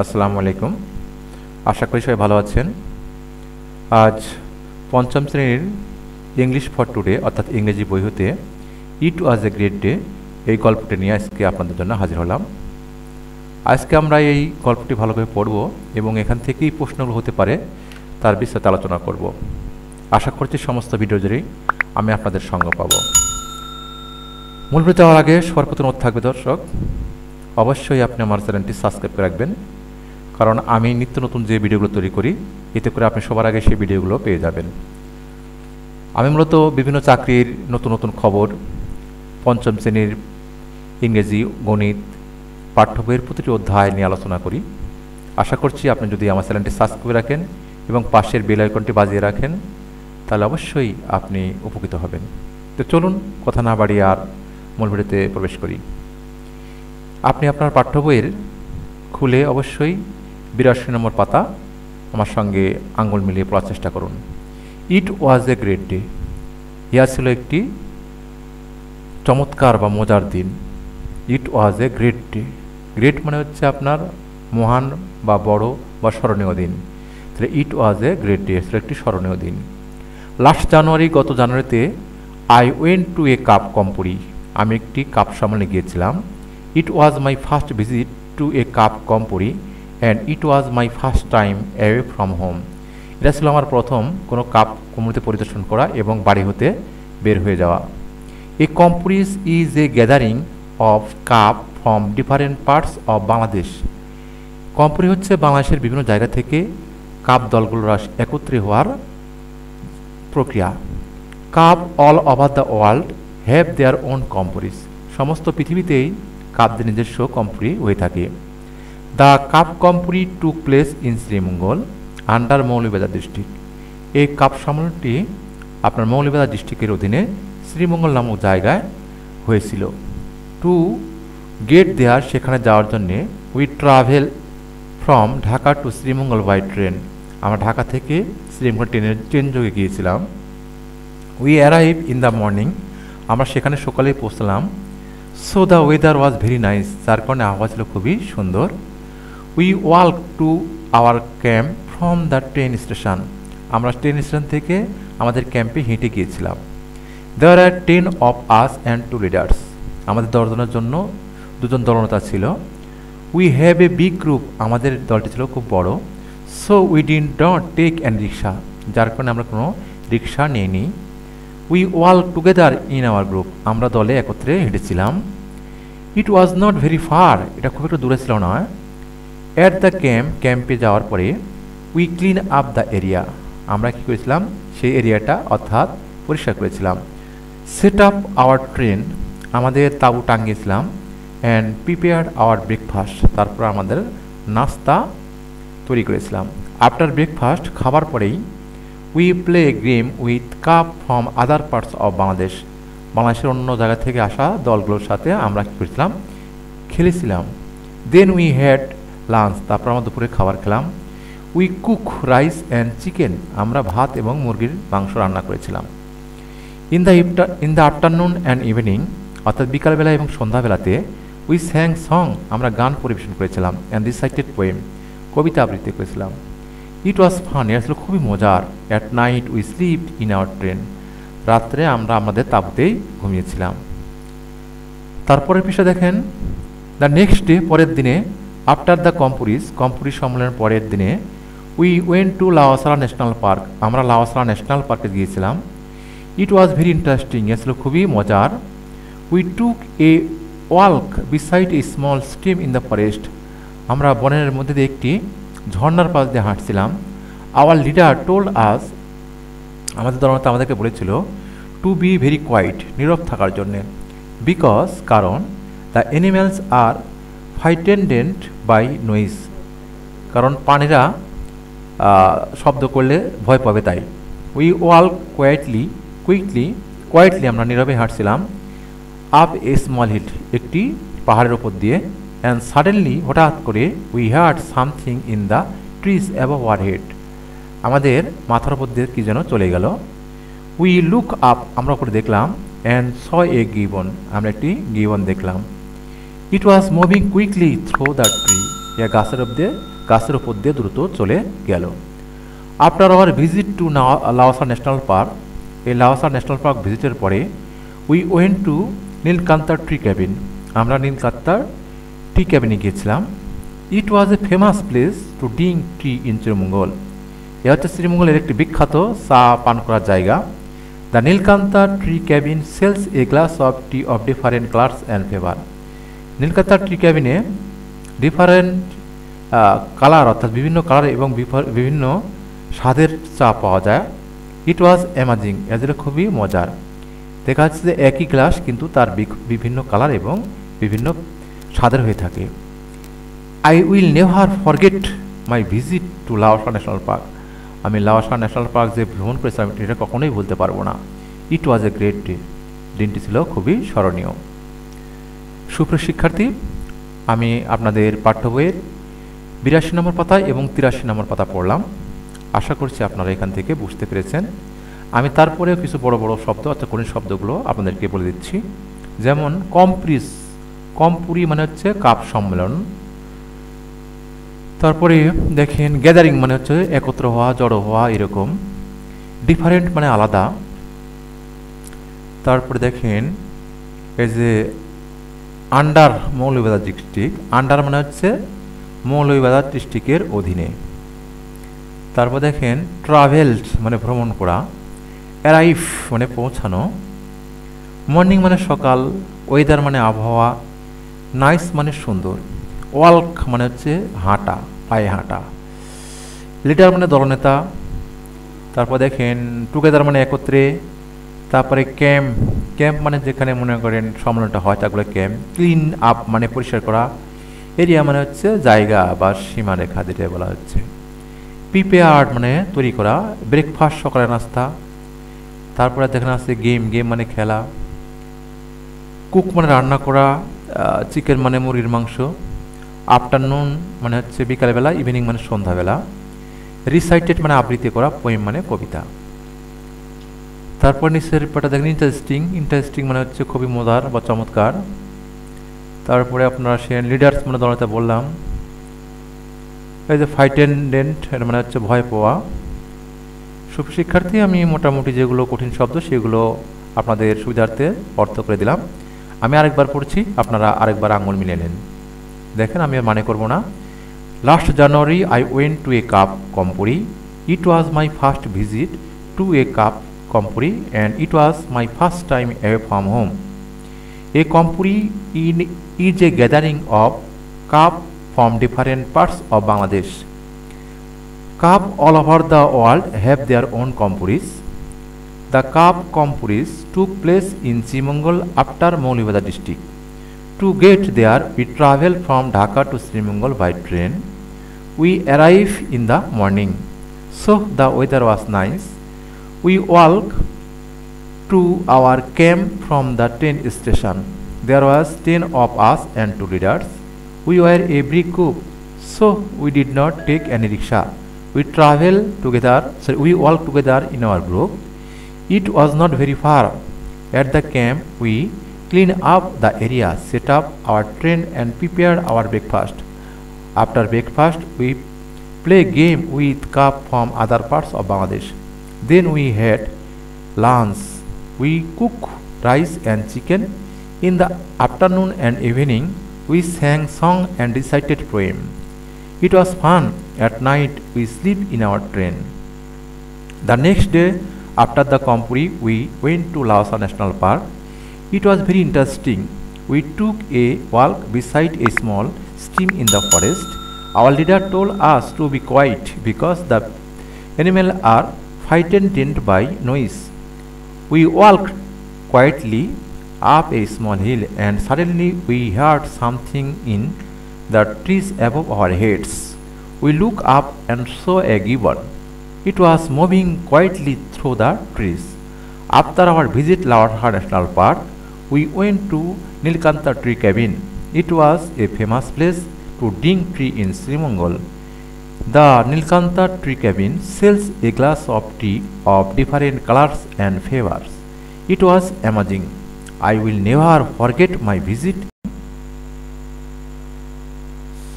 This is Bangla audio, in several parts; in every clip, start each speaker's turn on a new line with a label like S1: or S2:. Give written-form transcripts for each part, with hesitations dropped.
S1: আসসালামু আলাইকুম। আশা করি সবাই ভালো আছেন। আজ পঞ্চম শ্রেণীর ইংলিশ ফর টুডে অর্থাৎ ইংরেজি বই হতে ইট ওয়াজ এ গ্রেট ডে এই গল্পটি নিয়ে আজকে আপনাদের জন্য হাজির হলাম। আজকে আমরা এই গল্পটি ভালোভাবে পড়ব এবং এখান থেকেই প্রশ্নগুলো হতে পারে তার বিস্তারিত আলোচনা করব। আশা করছি সমস্ত ভিডিও জুড়েই আমি আপনাদের সঙ্গ পাব। মূল ভিডিও যাওয়ার আগে সর্বপ্রথম অনুরোধ থাকবে দর্শক, অবশ্যই আপনি আমার চ্যানেলটি সাবস্ক্রাইব করে রাখবেন, কারণ আমি নিত্য নতুন যে ভিডিওগুলো তৈরি করি এতে করে আপনি সবার আগে সেই ভিডিওগুলো পেয়ে যাবেন। আমি মূলত বিভিন্ন চাকরির নতুন নতুন খবর, পঞ্চম শ্রেণীর ইংরেজি, গণিত, পাঠ্য বইয়ের প্রতিটি অধ্যায় নিয়ে আলোচনা করি। আশা করছি আপনি যদি আমার চ্যানেলটি সাবস্ক্রাইব করে রাখেন এবং পাশের বেল আইকনটি বাজিয়ে রাখেন তাহলে অবশ্যই আপনি উপকৃত হবেন। তো চলুন কথা না বাড়িয়ে আর মূল ভিডিওতে প্রবেশ করি। আপনি আপনার পাঠ্য বইয়ের খুলে অবশ্যই 82 নম্বর পাতা আমার সঙ্গে আঙ্গুল মিলিয়ে পড়ার চেষ্টা করুন। ইট ওয়াজ এ গ্রেট ডে, ইহা ছিল একটি চমৎকার বা মজার দিন। ইট was a great day, great মানে হচ্ছে আপনার মহান বা বড় বা স্মরণীয় দিন। তাহলে ইট ওয়াজ এ গ্রেট ডে ছিল একটি স্মরণীয় দিন। লাস্ট জানুয়ারি, গত জানুয়ারিতে I went to a cub camporee, আমি একটি কাপ সম্মেলনে গিয়েছিলাম। It was my first visit to a cub camporee and it was my first time away from home, এটা ছিল আমার প্রথম কোনো কাপ কম্পুরিতে পরিদর্শন করা এবং বাড়ি হতে বের হয়ে যাওয়া। A camporees is a gathering of cub from different parts of Bangladesh. Camporee হচ্ছে বাংলাদেশের বিভিন্ন জায়গা থেকে কাপ দলগুলোর একত্রে হওয়ার প্রক্রিয়া। Cub all over the world have their own camporees, সমস্ত পৃথিবীতেই কাপদের নিজস্ব কম্পুরি হয়ে থাকে। The cub camporee took place in Sreemangal under Moulvibazar district, এই কাপ সম্মেলনটি আপনার মৌলভীবাজার ডিস্ট্রিক্টের অধীনে শ্রীমঙ্গল নামক জায়গায় হয়েছিল। টু গেট দেয়ার, সেখানে যাওয়ার জন্যে we travel from Dhaka to Sreemangal by train, আমরা ঢাকা থেকে শ্রীমঙ্গল ট্রেন যোগে গিয়েছিলাম। We arrive in the morning, আমরা সেখানে সকালেই পৌঁছলাম। So the weather was very nice, যার কারণে আবহাওয়া ছিল খুবই সুন্দর। We walk to our camp from the train station, আমরা ট্রেন স্টেশন থেকে আমাদের ক্যাম্পে হেঁটে গিয়েছিলাম। There are 10 of us and 2 leaders, আমাদের 10 জনের জন্য 2 জন দলনেতা ছিল। We have a big group, আমাদের দলটি ছিল খুব বড়। So we did not take an rickshaw, যার কারণে আমরা কোনো রিক্সা নিইনি। We walk together in our group, আমরা দলে একত্রে হেঁটেছিলাম। It was not very far, এটা খুব একটু দূরে ছিল না। অ্যাট দ্য ক্যাম্প, ক্যাম্পে যাওয়ার পরে we clean up the area, আমরা কী করেছিলাম সেই এরিয়াটা অর্থাৎ পরিষ্কার করেছিলাম। সেট আপ আওয়ার ট্রেন, আমাদের তাঁবু টাঙিয়েছিলাম। অ্যান্ড প্রিপেয়ার্ড আওয়ার ব্রেকফাস্ট, তারপর আমাদের নাস্তা তৈরি করেছিলাম। আফটার ব্রেকফাস্ট, খাবার পরেই we play game with cup from other parts of Bangladesh, বাংলাদেশের অন্য জায়গা থেকে আসা দলগুলোর সাথে আমরা কী করেছিলাম খেলেছিলাম। দেন উই হ্যাড লাঞ্চ, তারপর আমরা দুপুরে খাবার খেলাম। We cook rice and chicken, আমরা ভাত এবং মুরগির মাংস রান্না করেছিলাম। In the afternoon and evening, অর্থাৎ বিকালবেলা এবং সন্ধ্যাবেলাতে উই স্যাং সং, আমরা গান পরিবেশন করেছিলাম। অ্যান্ড রিসাইটেড পোয়েম, কবিতা আবৃত্তি করেছিলাম। ইট ওয়াজ ফান, এটা ছিল খুবই মজার। At night we slipped in our train, রাত্রে আমরা আমাদের তাঁবুতেই ঘুমিয়েছিলাম। তারপরের পৃষ্ঠা দেখেন। দ্য নেক্সট ডে, পরের দিনে, আফটার দ্য কম্পুরি সম্মেলনের পরের দিনে we went to Lawachara national park, আমরা লাওয়াসারা ন্যাশনাল পার্কে গিয়েছিলাম। ইট ওয়াজ ভেরি ইন্টারেস্টিং, এ ছিল খুবই মজার। We took a walk beside a small stream in the forest, আমরা বনের মধ্যে দিয়ে একটি ঝর্ণার পাশ দিয়ে হাঁটছিলাম। আওয়ার লিডার টোল্ড আস, আমাদের দলনেতা আমাদেরকে বলেছিল টু বি ভেরি কোয়াইট, নীরব থাকার জন্যে। বিকজ, কারণ the animals are frightened by noise, কারণ প্রাণীরা শব্দ করলে ভয় পাবে তাই। উই ওয়াক কোয়াইটলি আমরা নীরবে হাঁটছিলাম। আপ এ স্মল হিল, একটি পাহাড়ের ওপর দিয়ে। অ্যান্ড সাডেনলি, হঠাৎ করে, we heard something in the trees above our head, আমাদের মাথার ওপর দিয়ে কী যেন চলে গেল। উই লুক আপ, আমরা উপরে দেখলাম। অ্যান্ড স এ গিবন, আমরা একটি গিবন দেখলাম। It was moving quickly through the tree, গাছের উপর দিয়ে দ্রুত চলে গেল। After our visit to Lawachara national park, এই লাওসা ন্যাশনাল পার্ক ভিজিটের পরে we went to Nilkantha tree cabin, আমরা নীলকান্তার ট্রি ক্যাবিনে গিয়েছিলাম। It was a famous place to drink tea in Sreemangal, এ হচ্ছে শ্রীমঙ্গলের একটি বিখ্যাত চা পান করার জায়গা। The Nilkantha tree cabin sells a glass of tea of different colours and flavour, Nilkantha tree ক্যাবিনে ডিফারেন্ট কালার অর্থাৎ বিভিন্ন কালার এবং বিভিন্ন স্বাদের চা পাওয়া যায়। ইট ওয়াজ অ্যামাজিং, এদের খুবই মজার। দেখা যাচ্ছে যে একই গ্লাস কিন্তু তার বিভিন্ন কালার এবং বিভিন্ন স্বাদের হয়ে থাকে। I will never forget my visit to Lawachara national park, আমি লাওসা ন্যাশনাল পার্ক যে ভ্রমণ করেছিলাম এটা কখনোই ভুলতে পারবো না। ইট ওয়াজ এ গ্রেট ডে, দিনটি ছিল খুবই স্মরণীয়। সুপ্রিয় শিক্ষার্থী, আমি আপনাদের পাঠ্য বইয়ের 82 নম্বর পাতা এবং 83 নম্বর পাতা পড়লাম। আশা করছি আপনারা এখান থেকে বুঝতে পেরেছেন। আমি তারপরেও কিছু বড় বড় শব্দ অর্থাৎ কঠিন শব্দগুলো আপনাদেরকে বলে দিচ্ছি। যেমন কমপুরি মানে হচ্ছে কাপ সম্মেলন। তারপরে দেখেন গ্যাদারিং মানে হচ্ছে একত্র হওয়া, জড়ো হওয়া এরকম। ডিফারেন্ট মানে আলাদা। তারপরে দেখেন এই যে আন্ডার মৌলভীবাজার ডিস্ট্রিক্ট, আন্ডার মানে হচ্ছে মৌলভীবাজার ডিস্ট্রিক্টের অধীনে। তারপর দেখেন ট্রাভেলড মানে ভ্রমণ করা, অ্যারাইভ মানে পৌঁছানো, মর্নিং মানে সকাল, ওয়েদার মানে আবহাওয়া, নাইস মানে সুন্দর, ওয়াল্ক মানে হচ্ছে হাঁটা, পায়ে হাঁটা, লিডার মানে দলনেতা। তারপর দেখেন টুগেদার মানে একত্রে। তারপরে ক্যাম্প মানে যেখানে মনে করেন সম্মেলনটা হয় তাগুলো ক্যাম্প। ক্লিন আপ মানে পরিষ্কার করা, এরিয়া মানে হচ্ছে জায়গা বা সীমারেখা যেটা বলা হচ্ছে। প্রিপেয়ার্ড মানে তৈরি করা, ব্রেকফাস্ট সকালের নাস্তা। তারপরে দেখেন আছে গেম মানে খেলা। কুক মানে রান্না করা, চিকেন মানে মুরগির মাংস। আফটারনুন মানে হচ্ছে বিকালবেলা, ইভিনিং মানে সন্ধ্যাবেলা। রিসাইটেড মানে আবৃত্তি করা, পোয়েম মানে কবিতা। তারপর নিচের পাটা দেখেন ইন্টারেস্টিং মানে হচ্ছে খুবই মজার বা চমৎকার। তারপরে আপনারা সে লিডার্স মানে দলনেতা বললাম। এই যে ফ্রাইটেন্ডেন্ট এটা মানে হচ্ছে ভয় পাওয়া। শিক্ষার্থী, আমি মোটামুটি যেগুলো কঠিন শব্দ সেগুলো আপনাদের সুবিধার্থে অর্থ করে দিলাম। আমি আরেকবার পড়ছি, আপনারা আরেকবার আঙুল মিলিয়ে নেন। দেখেন আমি মানে করব না। Last January I went to a cub camporee, it was my first visit to a cub camporee and it was my first time away from home. A Kompuri is a gathering of cup from different parts of Bangladesh. Cup all over the world have their own Kompuris. The cup Kompuris took place in Srimangal after Maulibajar district. To get there, we travel from Dhaka to Srimangal by train. We arrive in the morning, so the weather was nice. We walk to our camp from the train station. There was 10 of us and 2 leaders. We were a big group, so we did not take any rickshaw. We walked together in our group. It was not very far. At the camp, we cleaned up the area, set up our tent and prepared our breakfast. After breakfast, we play game with cup from other parts of Bangladesh. Then we had lunch. We cook rice and chicken. In the afternoon and evening, we sang song and recited poem. It was fun. At night, we sleep in our train. The next day, after the Kompuri, we went to Laosa National Park. It was very interesting. We took a walk beside a small stream in the forest. Our leader told us to be quiet because the animals are frightened by noise. We walked quietly up a small hill and suddenly we heard something in the trees above our heads. We looked up and saw a gibbon. It was moving quietly through the trees. After our visit Laosa National Park, we went to Nilkanta Tree Cabin. It was a famous place to drink tea in Srimangal. The Nilkanta Tree Cabin sells a glass of tea of different colors and flavors. It was amazing. I will never forget my visit.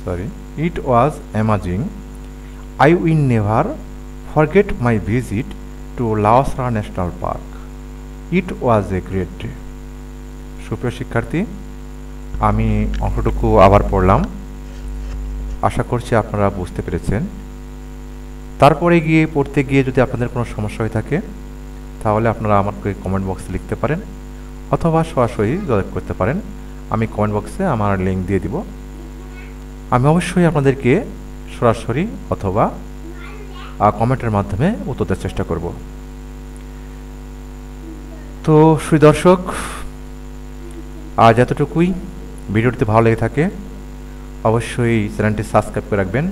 S1: Sorry. It was amazing. I will never forget my visit to Lawachara national park. It was a great day. সুপ্রিয় শিক্ষার্থী, আমি অংশটুকু আবার পড়লাম, আশা করছি আপনারা বুঝতে পেরেছেন। তারপরে পড়তে গিয়ে যদি আপনাদের কোনো সমস্যা হয়ে থাকে তাহলে আপনারা আমাকে কমেন্ট বক্সে লিখতে পারেন অথবা সরাসরি যোগাযোগ করতে পারেন। আমি কমেন্ট বক্সে আমার লিঙ্ক দিয়ে দিব। আমি অবশ্যই আপনাদেরকে সরাসরি অথবা কমেন্টের মাধ্যমে উত্তর দেওয়ার চেষ্টা করব। তো সুদর্শক, আজ এতটুকুই। ভিডিওটি ভালো লেগে থাকে অবশ্যই চ্যানেলটি সাবস্ক্রাইব করে রাখবেন।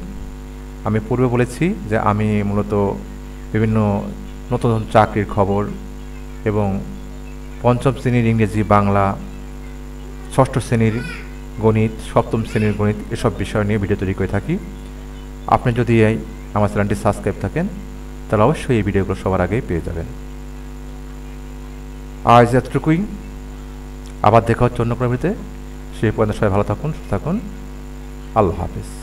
S1: আমি পূর্বে বলেছি যে আমি মূলত বিভিন্ন নতুন নতুন চাকরির খবর এবং পঞ্চম শ্রেণীর ইংরেজি, বাংলা, ষষ্ঠ শ্রেণীর গণিত, সপ্তম শ্রেণীর গণিত এসব বিষয় নিয়ে ভিডিও তৈরি করে থাকি। আপনি যদি আমার চ্যানেলটি সাবস্ক্রাইব থাকেন তাহলে অবশ্যই এই ভিডিওগুলো সবার আগেই পেয়ে যাবেন। আজ এতটুকুই, আবার দেখা হচ্ছে অন্য কোনো ভিডিওতে। সেই পর্যন্ত সবাই ভালো থাকুন, সুস্থ থাকুন। আল্লাহ হাফেজ।